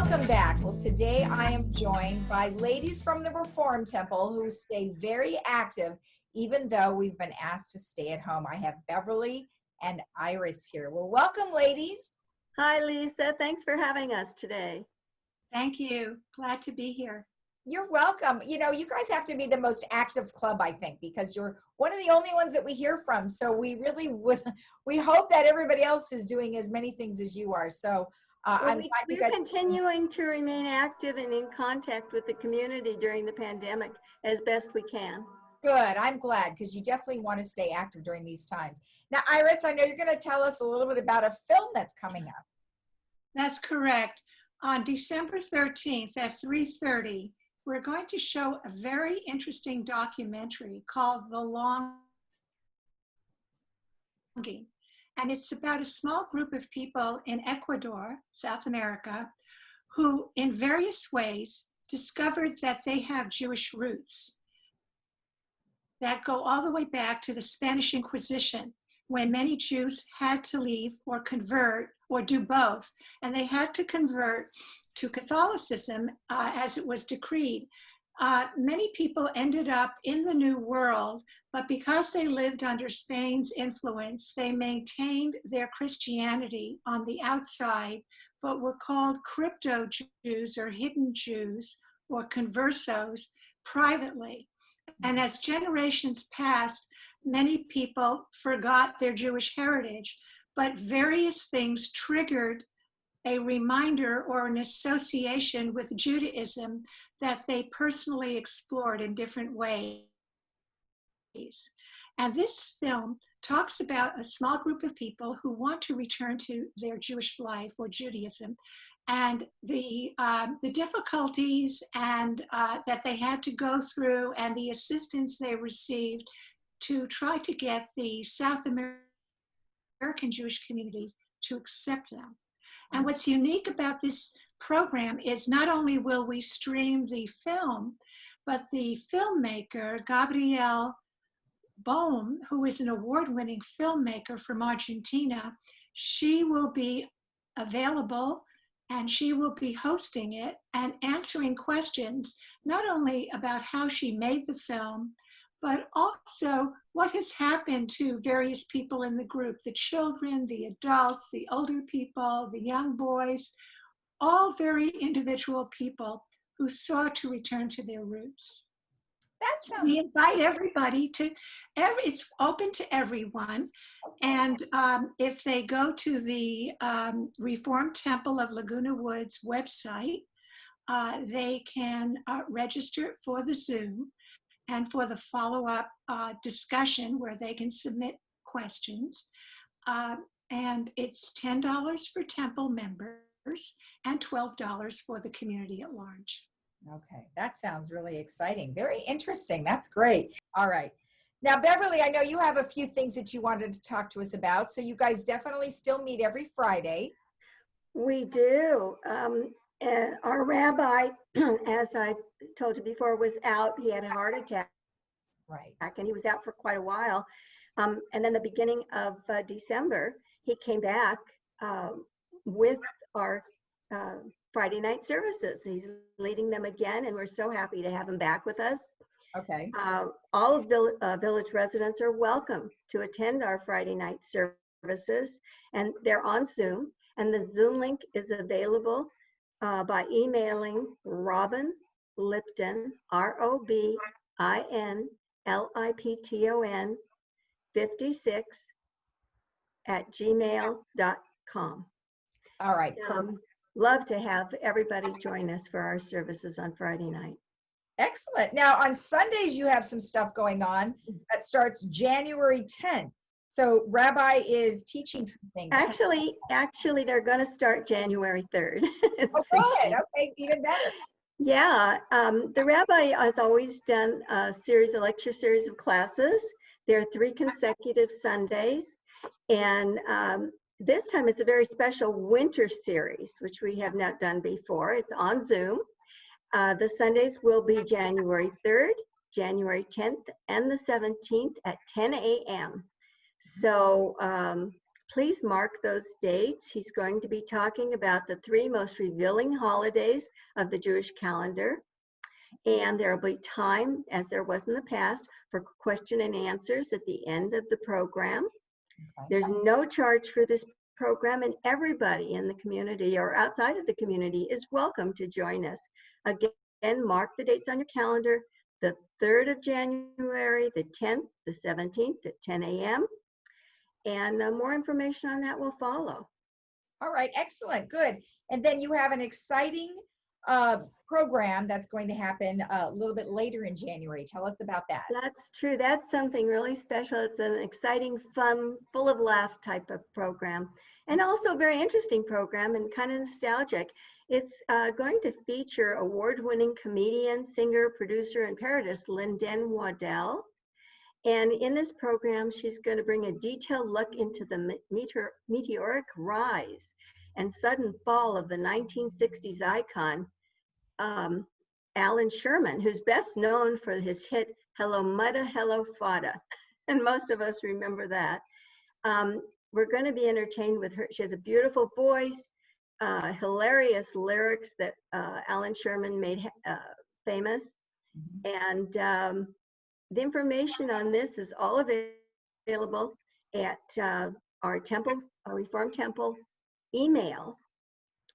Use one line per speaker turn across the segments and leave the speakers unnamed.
Welcome back. Well, today I am joined by ladies from the Reform Temple who stay very active even though we've been asked to stay at home. I have Beverly and Iris here. Well, welcome, ladies.
Hi, Lisa. Thanks for having us today.
Thank you. Glad to be here.
You're welcome. You know, you guys have to be the most active club, I think, because you're one of the only ones that we hear from. So we really we hope that everybody else is doing as many things as you are. So
We're continuing to remain active and in contact with the community during the pandemic as best we can.
Good. I'm glad, because you definitely want to stay active during these times. Now, Iris, I know you're going to tell us a little bit about a film that's coming up.
That's correct. On December 13th at 3:30, we're going to show a very interesting documentary called The Longing. And it's about a small group of people in Ecuador, South America, who in various ways discovered that they have Jewish roots that go all the way back to the Spanish Inquisition, when many Jews had to leave or convert or do both. And they had to convert to Catholicism as it was decreed. Many people ended up in the New World, but because they lived under Spain's influence, they maintained their Christianity on the outside, but were called crypto Jews or hidden Jews or conversos privately. And as generations passed, many people forgot their Jewish heritage, but various things triggered a reminder or an association with Judaism that they personally explored in different ways. And this film talks about a small group of people who want to return to their Jewish life or Judaism, and the difficulties and that they had to go through and the assistance they received to try to get the South American Jewish communities to accept them. And what's unique about this program is not only will we stream the film, but the filmmaker, Gabrielle Bohm, who is an award-winning filmmaker from Argentina, she will be available and she will be hosting it and answering questions, not only about how she made the film, but also what has happened to various people in the group, the children, the adults, the older people, the young boys, all very individual people who sought to return to their roots. We invite everybody to, it's open to everyone. And if they go to the Reform Temple of Laguna Woods website, they can register for the Zoom and for the follow-up discussion where they can submit questions. And it's $10 for temple members and $12 for the community at large.
Okay, that sounds really exciting. Very interesting. That's great. All right. Now, Beverly, I know you have a few things that you wanted to talk to us about. So you guys definitely still meet every Friday.
We do. And our rabbi, as I told you before, was out. He had a heart attack.
Right.
And he was out for quite a while. And then the beginning of December, he came back with our Friday night services. He's leading them again, and we're so happy to have him back with us.
Okay.
All of Village residents are welcome to attend our Friday night services, and they're on Zoom, and the Zoom link is available by emailing Robin Lipton, ROBINLIPTON 56 at gmail.com.
All right.
Love to have everybody join us for our services on Friday night.
Excellent. Now, on Sundays, you have some stuff going on that starts January 10th. So Rabbi is teaching some things.
Actually, they're going to start January 3rd.
Oh, good. Okay, even better.
Yeah, the Rabbi has always done a lecture series of classes. There are 3 consecutive Sundays, and this time it's a very special winter series, which we have not done before. It's on Zoom. The Sundays will be January 3rd, January 10th, and the 17th at 10 a.m. So Please mark those dates. He's going to be talking about the 3 most revealing holidays of the Jewish calendar. And there will be time, as there was in the past, for question and answers at the end of the program.
Okay.
There's no charge for this program, and everybody in the community or outside of the community is welcome to join us. Again, mark the dates on your calendar, the 3rd of January, the 10th, the 17th at 10 a.m. And more information on that will follow.
All right, excellent, good. And then you have an exciting program that's going to happen a little bit later in January. Tell us about that.
That's true. That's something really special. It's an exciting, fun, full of laugh type of program, and also a very interesting program and kind of nostalgic. It's going to feature award-winning comedian, singer, producer, and parodist Linden Waddell. And in this program, she's going to bring a detailed look into the meteoric rise and sudden fall of the 1960s icon, Alan Sherman, who's best known for his hit, Hello Mudda, Hello Fada. And most of us remember that. We're going to be entertained with her. She has a beautiful voice, hilarious lyrics that Alan Sherman made famous. And the information on this is all available at our temple, our Reformed Temple email.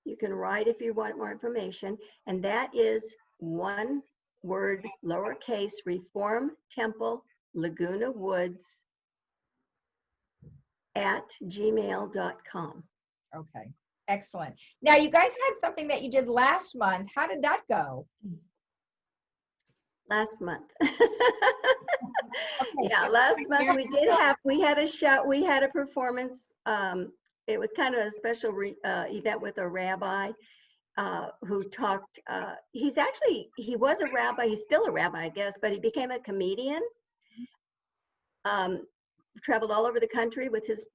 You can write if you want more information, and that is one word, lowercase, Reformed Temple, Laguna Woods @gmail.com.
Okay, excellent. Now, you guys had something that you did last month. How did that go?
Last month.
Okay.
Yeah, last month we had a show, we had a performance. It was kind of a special event with a rabbi who talked. He was a rabbi. He's still a rabbi, I guess, but he became a comedian. Traveled all over the country with his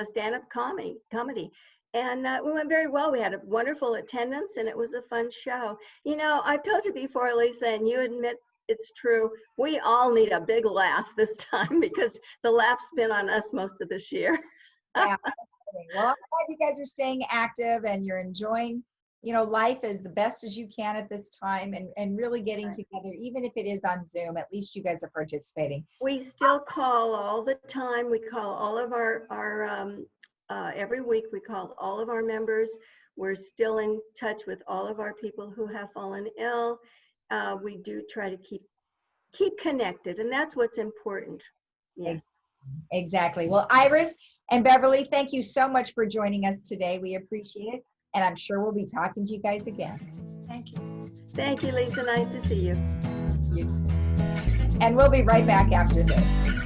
stand-up comedy, and we went very well. We had a wonderful attendance, and it was a fun show. You know, I've told you before, Lisa, and you admit it's true. We all need a big laugh this time because the laugh's been on us most of this year.
Yeah. Well, I'm glad you guys are staying active and you're enjoying, life as the best as you can at this time, and really getting together, even if it is on Zoom. At least you guys are participating.
We still call all the time. We call all of our every week we call all of our members. We're still in touch with all of our people who have fallen ill. We do try to keep connected, and that's what's important. Yes.
Exactly. Well, Iris and Beverly, thank you so much for joining us today. We appreciate it, and I'm sure we'll be talking to you guys again.
Thank you.
Thank you, Lisa. Nice to see you.
You too. And we'll be right back after this.